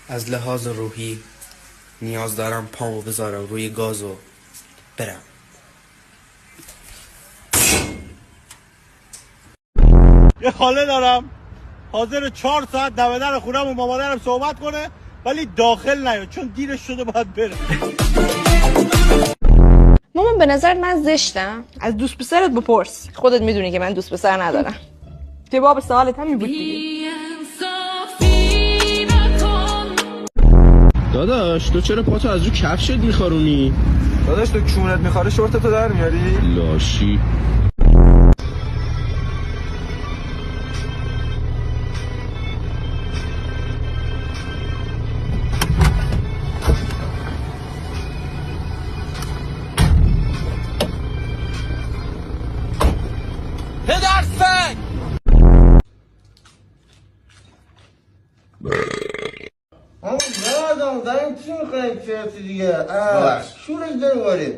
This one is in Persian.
از لحاظ روحی نیاز دارم پامو بذارم روی گاز و برم. یه خاله دارم حاضر 4 ساعت دم در خونم و با مادرم صحبت کنه ولی داخل نیاد چون دیرش شده باید بره. مامان به نظر من زشتم؟ از دوست پسرت بپرس. خودت میدونی که من دوست پسر ندارم. جواب سوالت همین بود دیگه. داداش تو چرا پاتو از رو کفشت میخارونی؟ داداش تو کونت میخواره شورتتو در میاری؟ لاشی. پدرسگ نادم داریم چی میکنیم چرتی دیگه شورش داری باری